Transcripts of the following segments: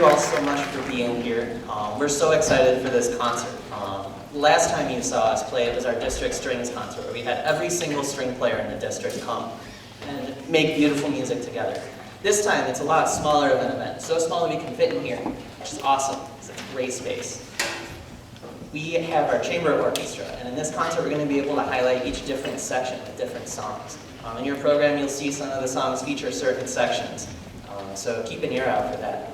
you all so much for being here. We're so excited for this concert. Last time you saw us play, it was our district strings concert, where we had every single string player in the district come and make beautiful music together. This time, it's a lot smaller of an event, so small that we can fit in here, which is awesome. It's a great space. We have our chamber orchestra, and in this concert, we're going to be able to highlight each different section with different songs. In your program, you'll see some of the songs feature certain sections, so keep an ear out for that.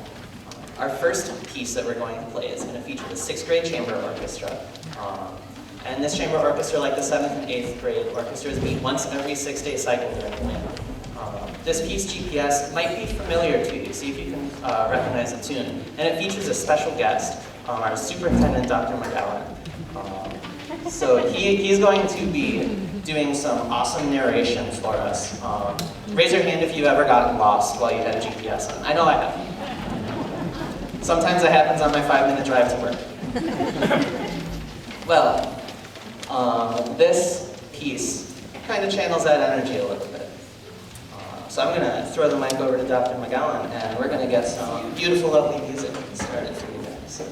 Our first piece that we're going to play is going to feature the 6th grade chamber orchestra. And this chamber orchestra, like the 7th and 8th grade orchestras, meet once every 6-day cycle during the winter. This piece, GPS, might be familiar to you. See if you can recognize the tune. And it features a special guest, our superintendent, Dr. McGowan. So he's going to be doing some awesome narration for us. Raise your hand if you ever gotten lost while you had a GPS on. I know I have. Sometimes it happens on my 5-minute drive to work. Well, this piece kind of channels that energy a little bit. So I'm going to throw the mic over to Dr. McGowan, and we're going to get some beautiful, lovely music started for you guys.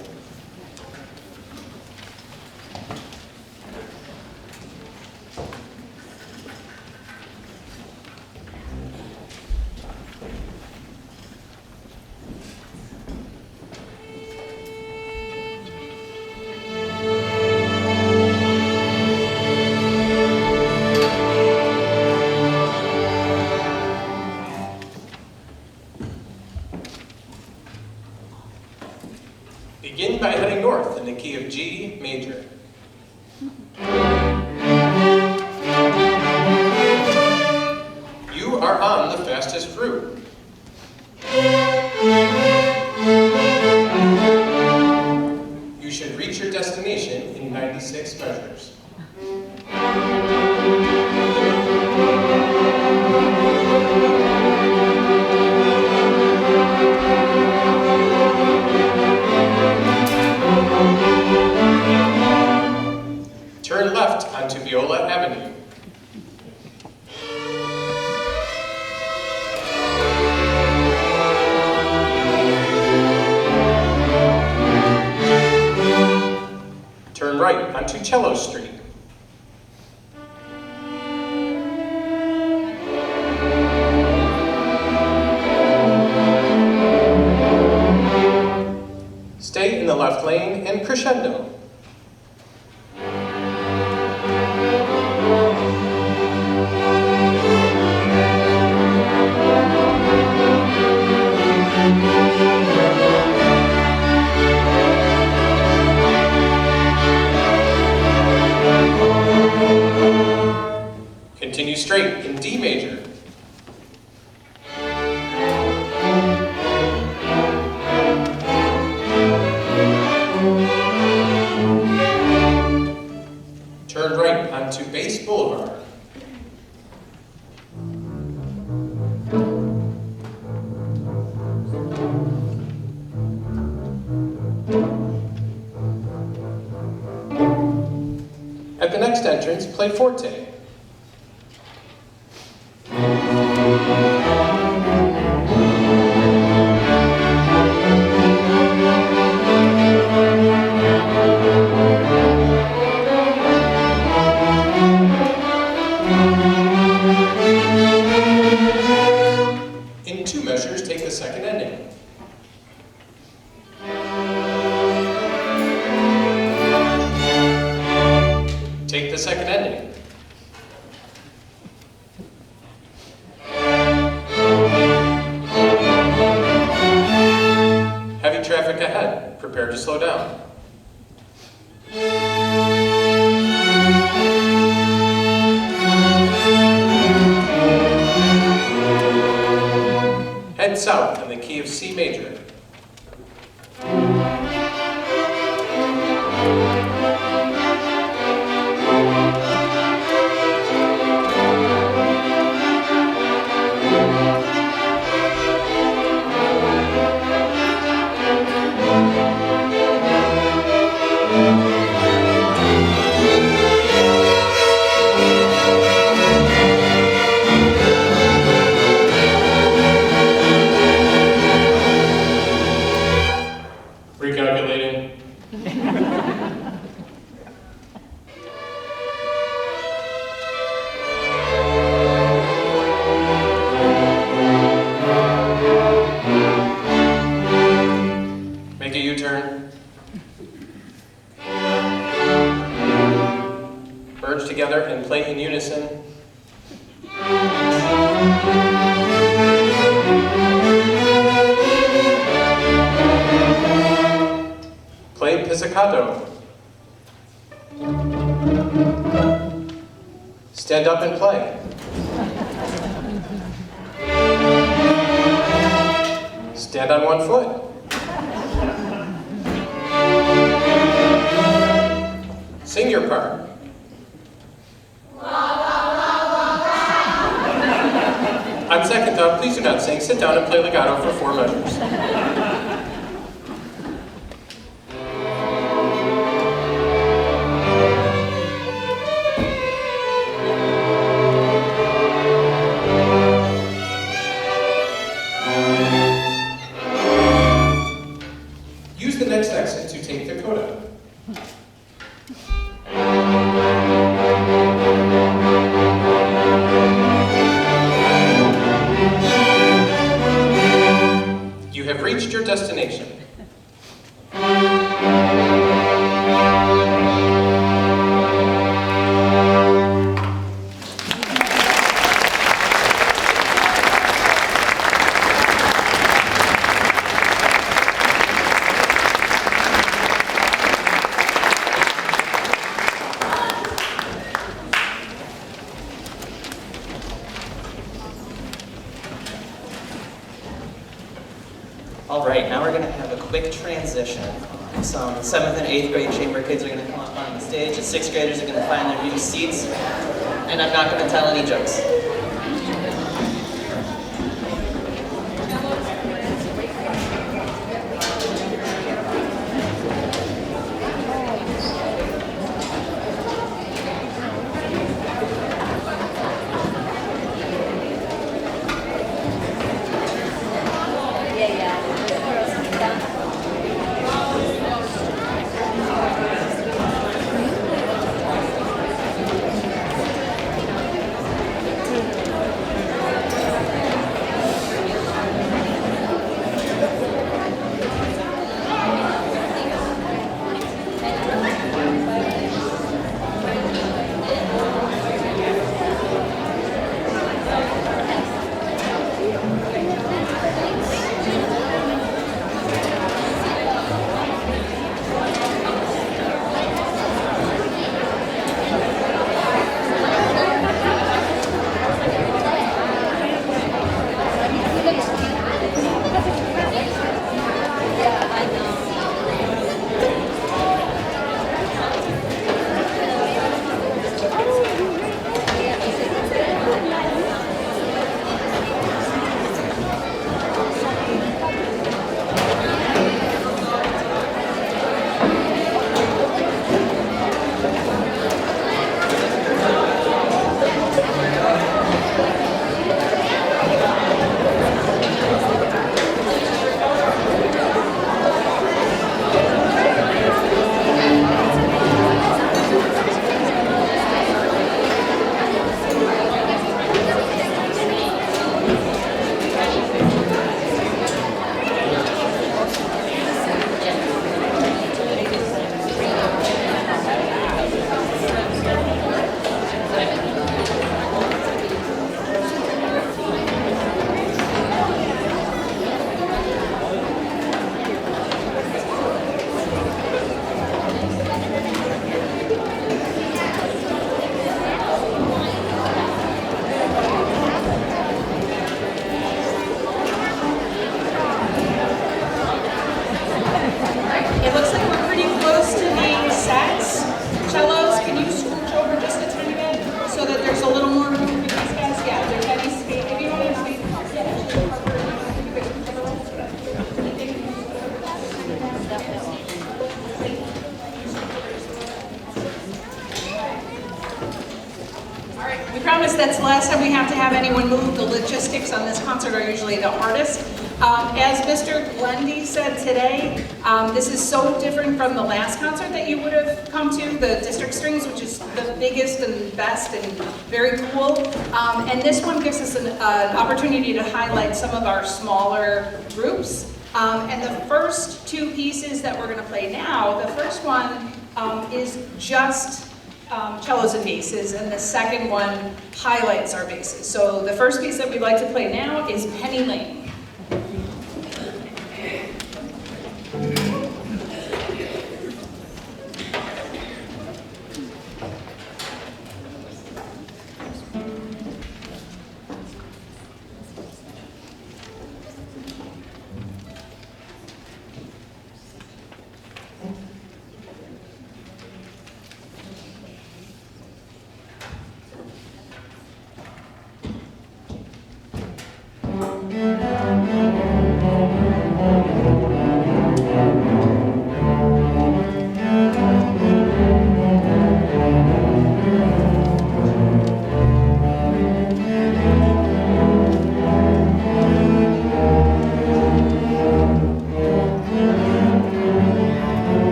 Begin by heading north in the key of G major. You are on the fastest route. You should reach your destination in 96 measures. Turn left onto Viola Avenue. Turn right onto Cello Street. Stay in the left lane and crescendo. Continue straight in D major. Turn right onto Bass Boulevard. At the next entrance, play Forte. In 2 measures, take the second ending. Take the second ending. Heavy traffic ahead. Prepare to slow down. Head south in the key of C major. Play pizzicato. Stand up and play. Stand on one foot. Sing your part. On second thought, please do not sing. Sit down and play legato for 4 measures. Use the next exit to take the coda. You have reached your destination. All right, now we're going to have a quick transition. Some 7th and 8th grade chamber kids are going to come up on the stage. The 6th graders are going to find their new seats. And I'm not going to tell any jokes. promise that's the last time we have to have anyone move. The logistics on this concert are usually the hardest. As Mr. Glendy said today, this is so different from the last concert that you would have come to, the District Strings, which is the biggest and best and very cool. And this one gives us an opportunity to highlight some of our smaller groups. And the first two pieces that we're going to play now, the first one is just cellos and basses, and the second one highlights our basses. So the first piece that we'd like to play now is Penny Lane.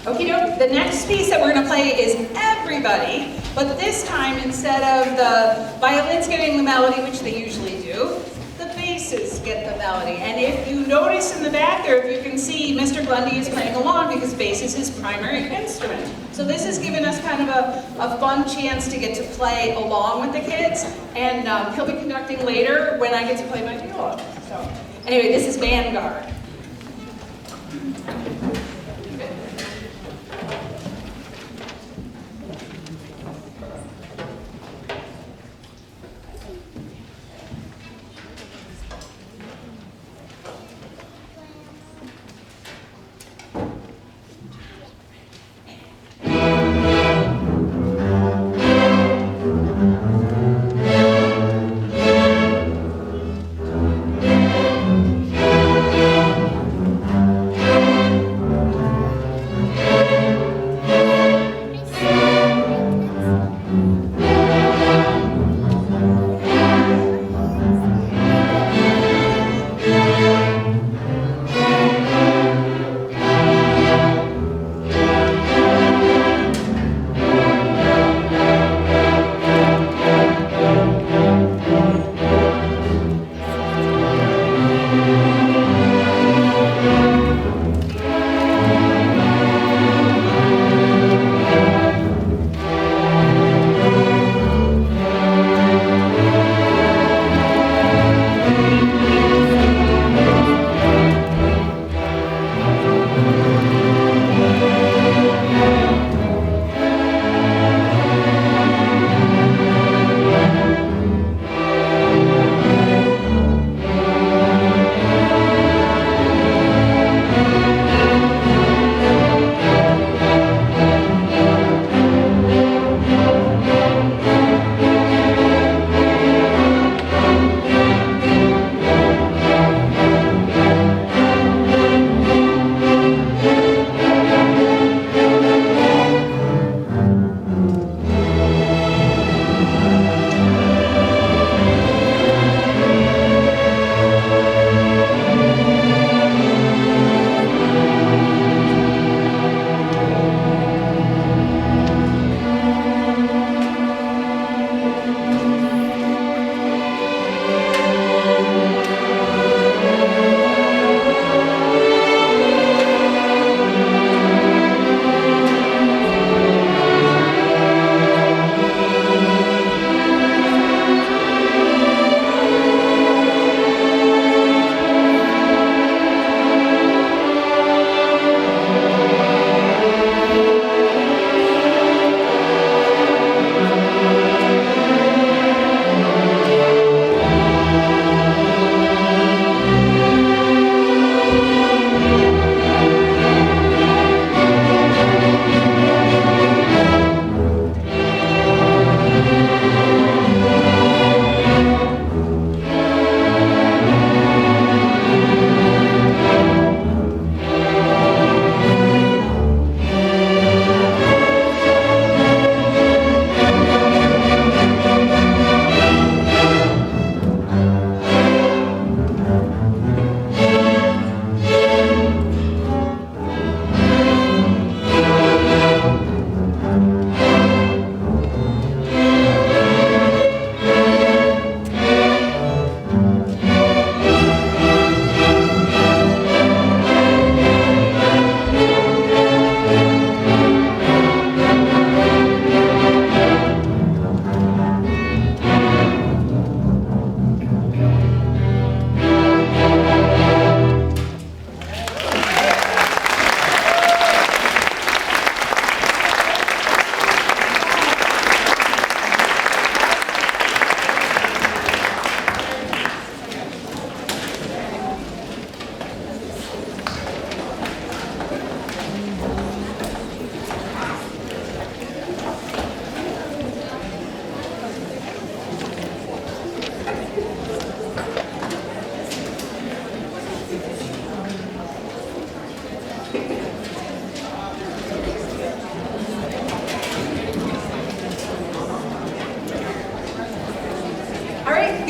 Okie doke. The next piece that we're going to play is Everybody, but this time instead of the violins getting the melody, which they usually do, the basses get the melody. And if you notice in the back there, if you can see, Mr. Grundy is playing along because bass is his primary instrument. So this has given us kind of a fun chance to get to play along with the kids, and he'll be conducting later when I get to play my viola. So anyway, this is Vanguard.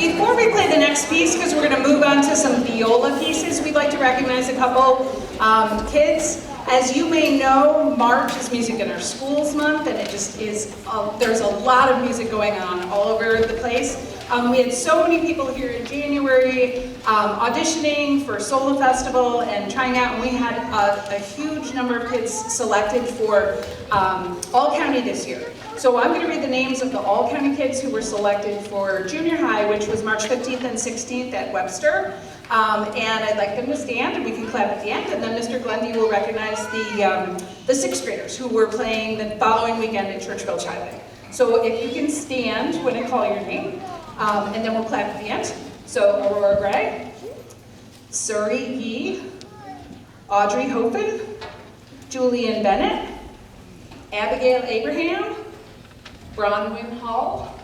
Before we play the next piece, because we're going to move on to some viola pieces, we'd like to recognize a couple kids. As you may know, March is Music in Our Schools Month, and it just is, there's a lot of music going on all over the place. We had so many people here in January auditioning for Sola Festival and trying out, and we had a huge number of kids selected for All-County this year. So I'm going to read the names of the All-County kids who were selected for junior high, which was March 15th and 16th at Webster. And I'd like them to stand, and we can clap at the end, and then Mr. Glendy will recognize the sixth graders who were playing the following weekend at Churchville Chiley. So if you can stand when I call your name, and then we'll clap at the end. So Aurora Gray, Suri Yee, Audrey Hofen, Julian Bennett, Abigail Abraham, Bronwyn Hall,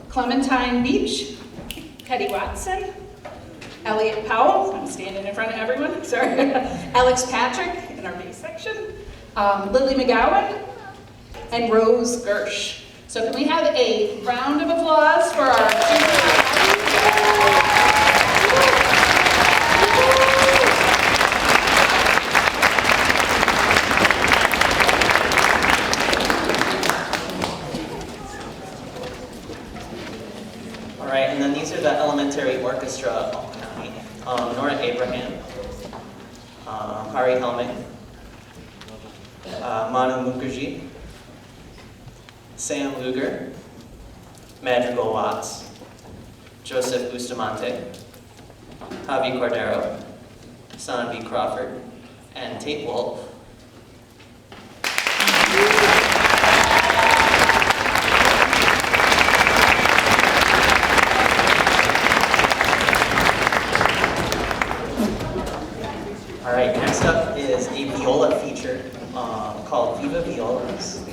Clementine Beach, Petty Watson, Elliot Powell, I'm standing in front of everyone, sorry, Alex Patrick in our bass section, Lily McGowan, and Rose Gersh. So can we have a round of applause for our junior high? All right, and then these are the elementary orchestra of All-County. Nora Abraham, Hari Helming, Manu Mukherjee, Sam Luger, Madrigal Watts, Joseph Bustamante, Javi Cordero, Sana B. Crawford, and Tate Wolf. All right, next up is a viola feature called Viva Violas.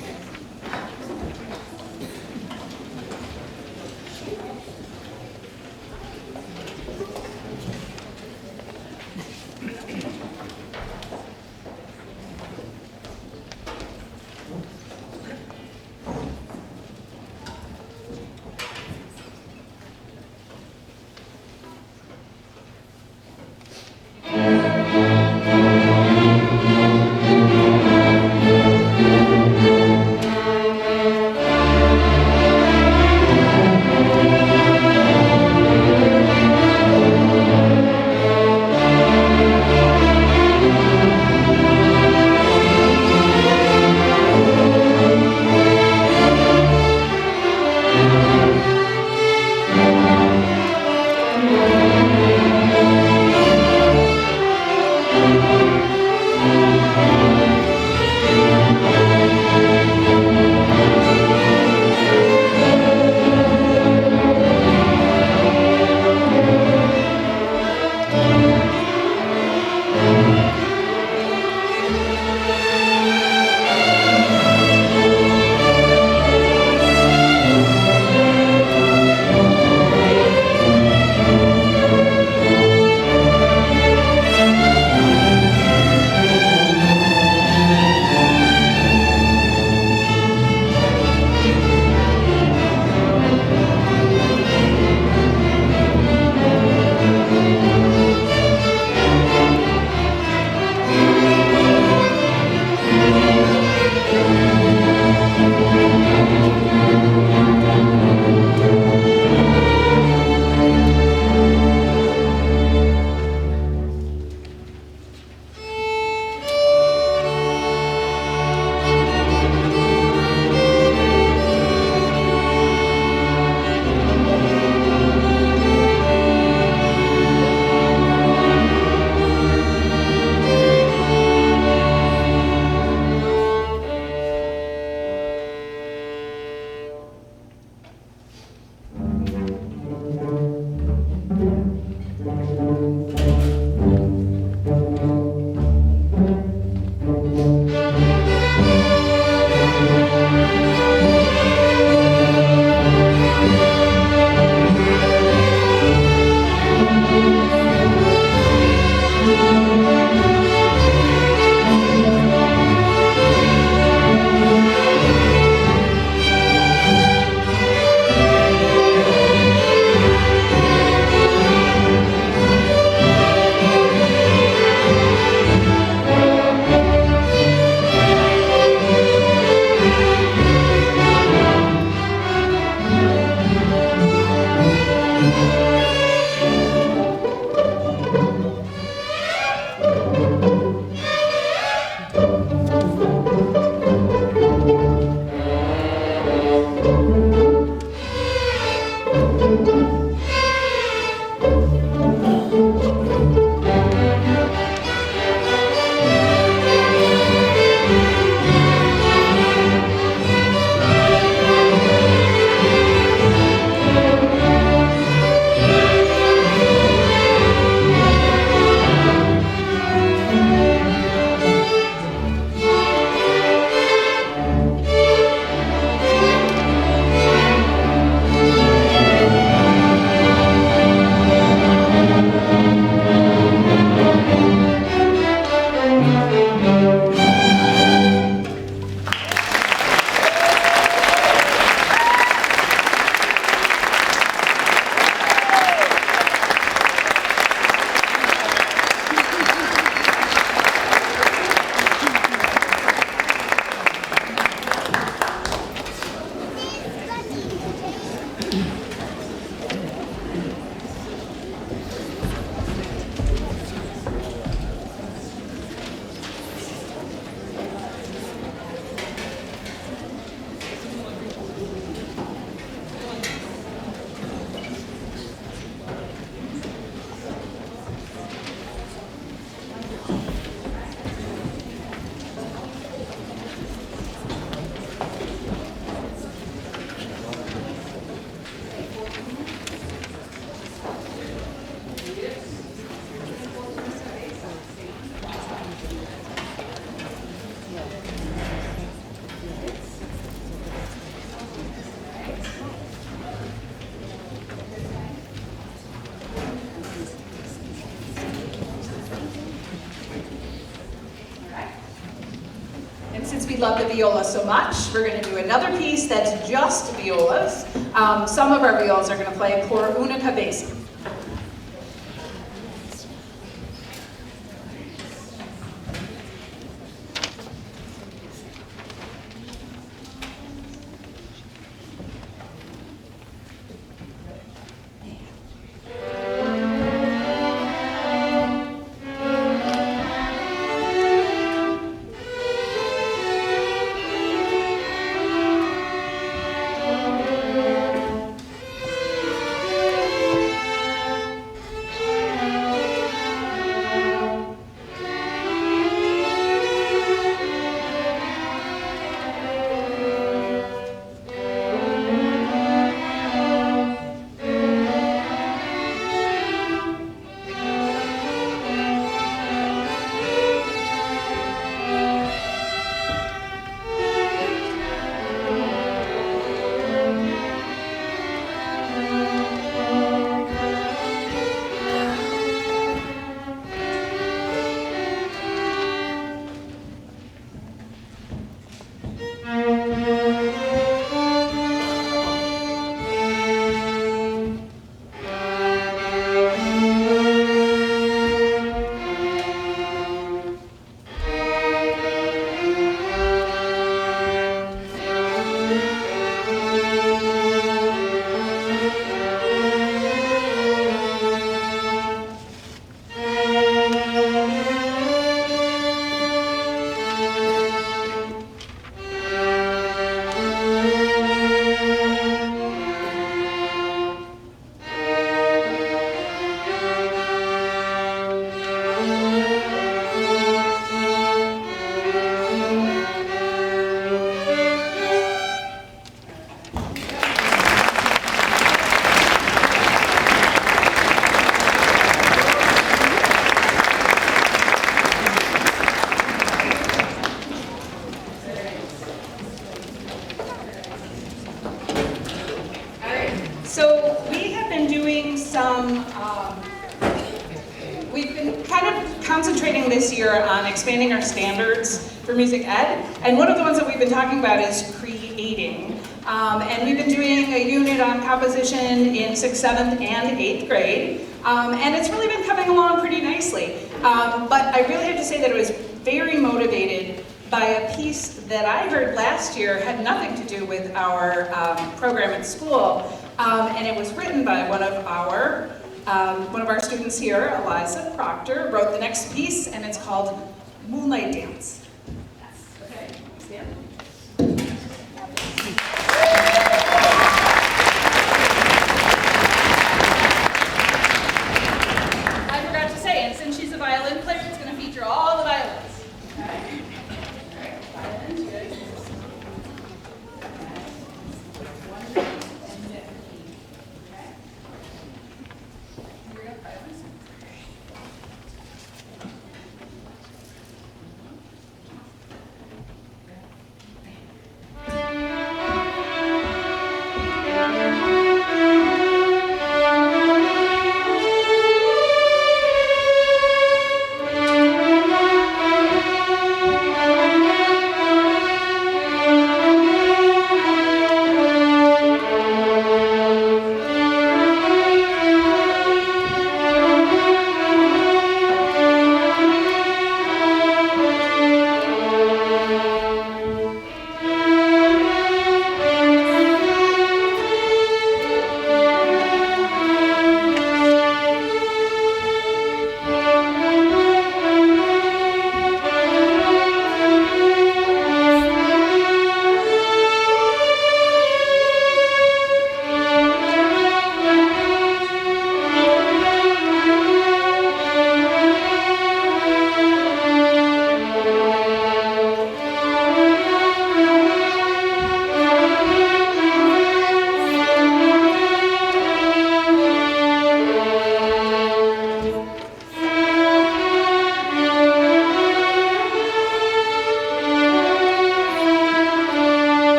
love the viola so much, we're going to do another piece that's just violas. Some of our violas are going to play Por una cabeza. We've been kind of concentrating this year on expanding our standards for music ed, and one of the ones that we've been talking about is creating. And we've been doing a unit on composition in 6th, 7th, and 8th grade, and it's really been coming along pretty nicely. But I really have to say that it was very motivated by a piece that I heard last year had nothing to do with our program at school, and it was written by one of our students here, Eliza Proctor, wrote the next piece, and it's called Moonlight Dance. Okay, stand. I forgot to say, and since she's a violin player, it's going to feature all the violins. Okay. All right, violins, you guys. Okay.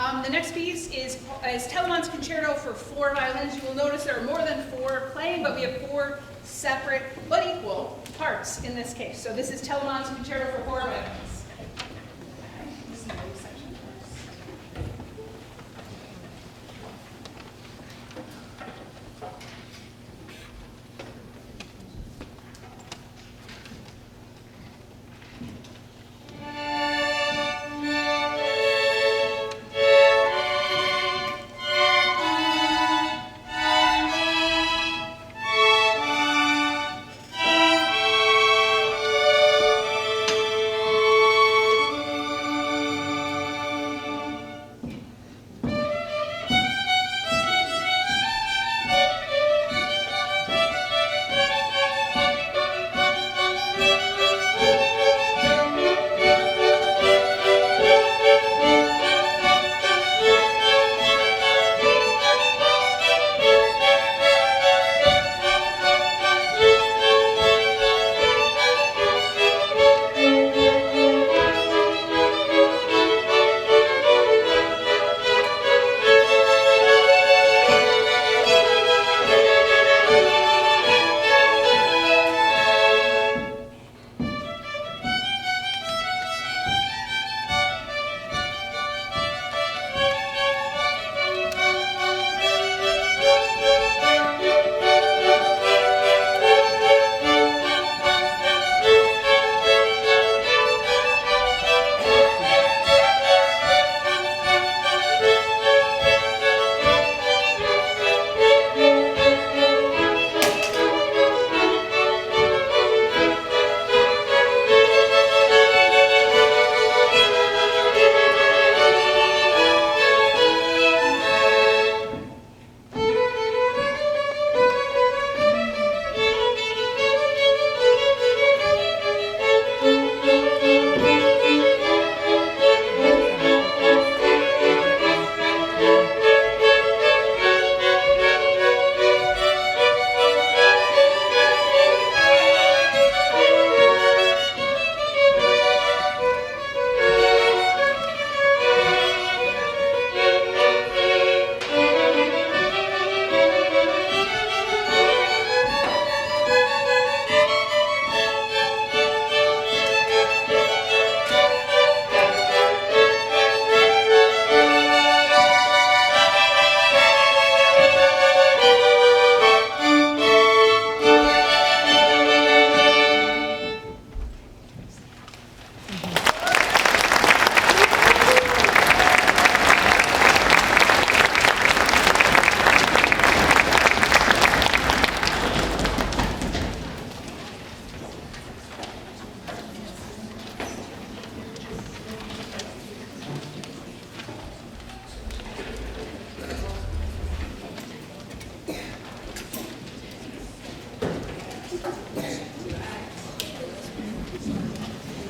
The next piece is Telemann's Concerto for 4 violins. You will notice there are more than 4 playing, but we have 4 separate but equal parts in this case. So this is Telemann's Concerto for 4 violins. Okay, this is the bass section first.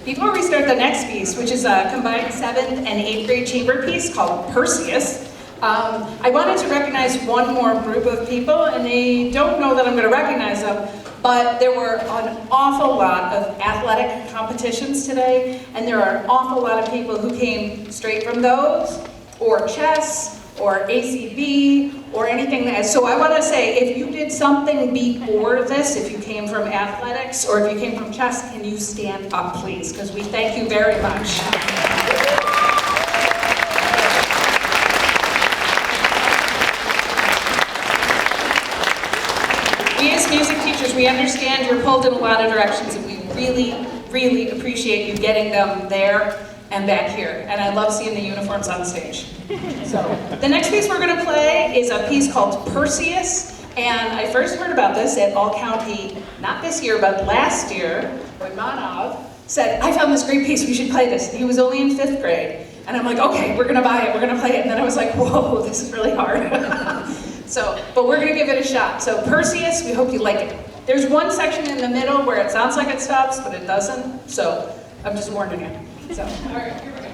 Before we start the next piece, which is a combined 7th and 8th grade chamber piece called Perseus, I wanted to recognize one more group of people, and they don't know that I'm going to recognize them, but there were an awful lot of athletic competitions today, and there are an awful lot of people who came straight from those, or chess, or ACB, or anything that, so I want to say, if you did something before this, if you came from athletics, or if you came from chess, can you stand up, please? Because we thank you very much. We as music teachers, we understand you're pulled in a lot of directions, and we really, really appreciate you getting them there and back here. And I love seeing the uniforms on stage. So, the next piece we're going to play is a piece called Perseus. And I first heard about this at All County, not this year, but last year, when Manav said, I found this great piece, we should play this. He was only in 5th grade. And I'm like, okay, we're going to buy it, we're going to play it. And then I was like, whoa, this is really hard. So, but we're going to give it a shot. So Perseus, we hope you like it. There's one section in the middle where it sounds like it stops, but it doesn't. So, I'm just warning you. So, all right, here we go.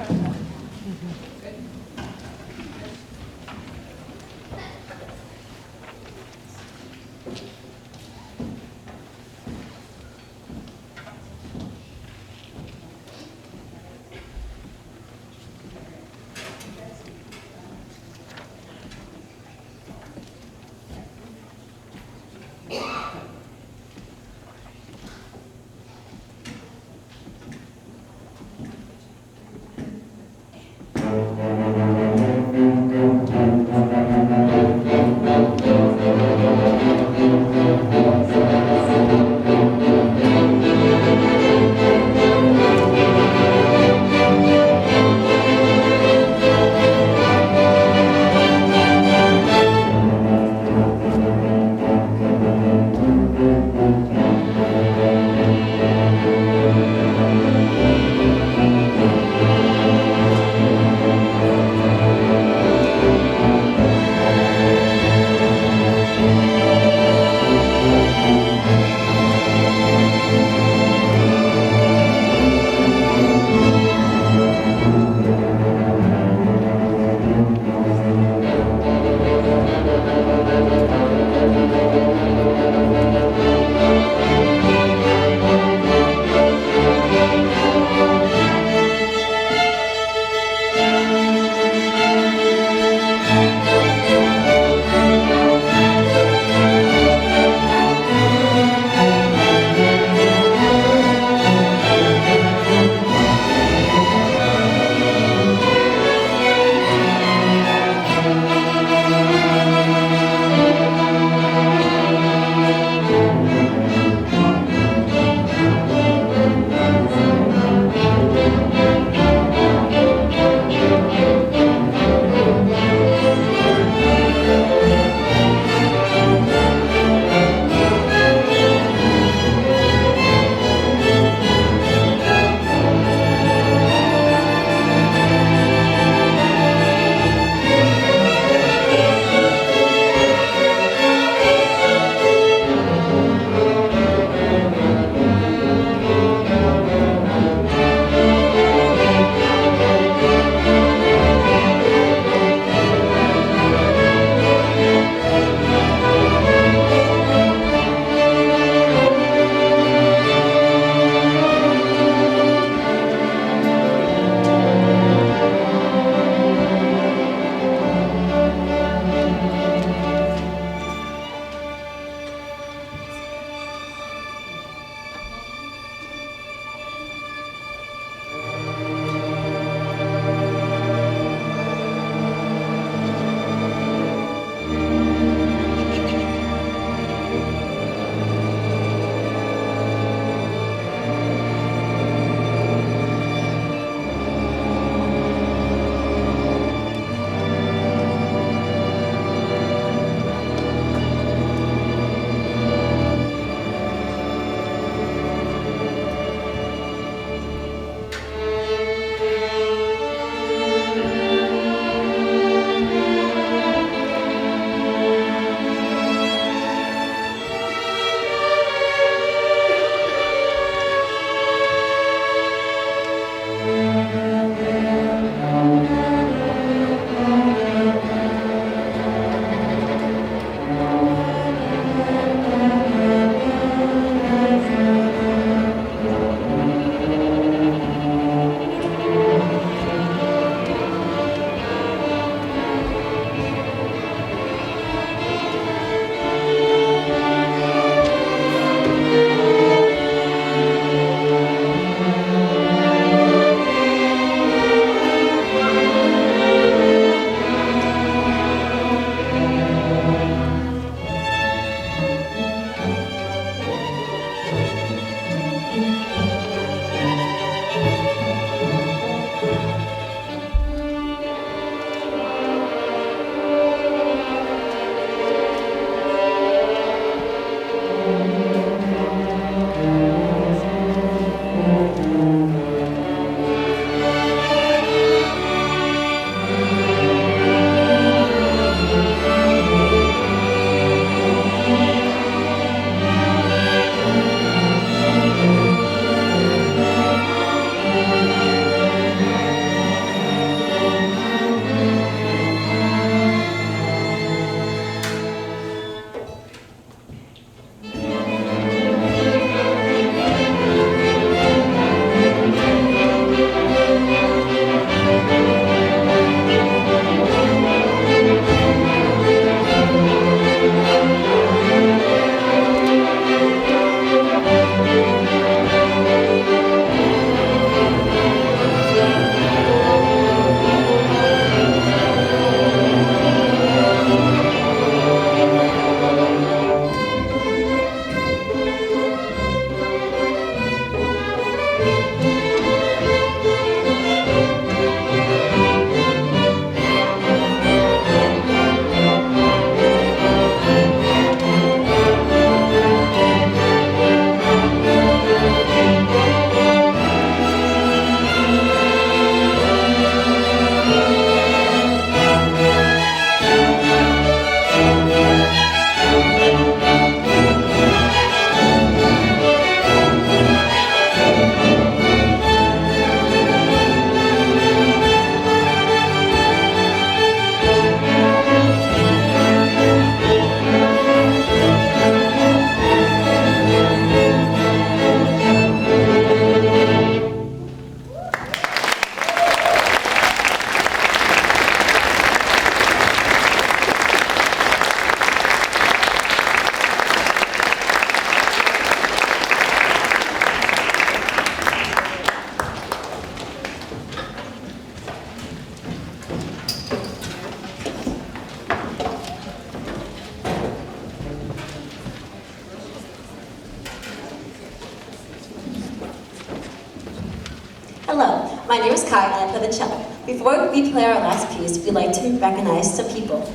My name is Kai and I play the cello. Before we play our last piece, we'd like to recognize some people.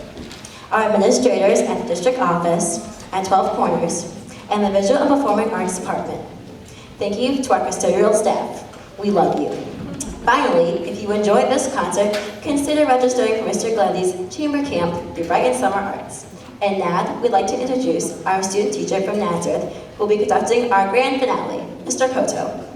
Our administrators at the district office at 12 Corners and the Visual and Performing Arts Department. Thank you to our custodial staff. We love you. Finally, if you enjoyed this concert, consider registering for Mr. Glendy's Chamber Camp through Brighton Summer Arts. And now, we'd like to introduce our student teacher from Nazareth, who will be conducting our grand finale, Mr. Koto.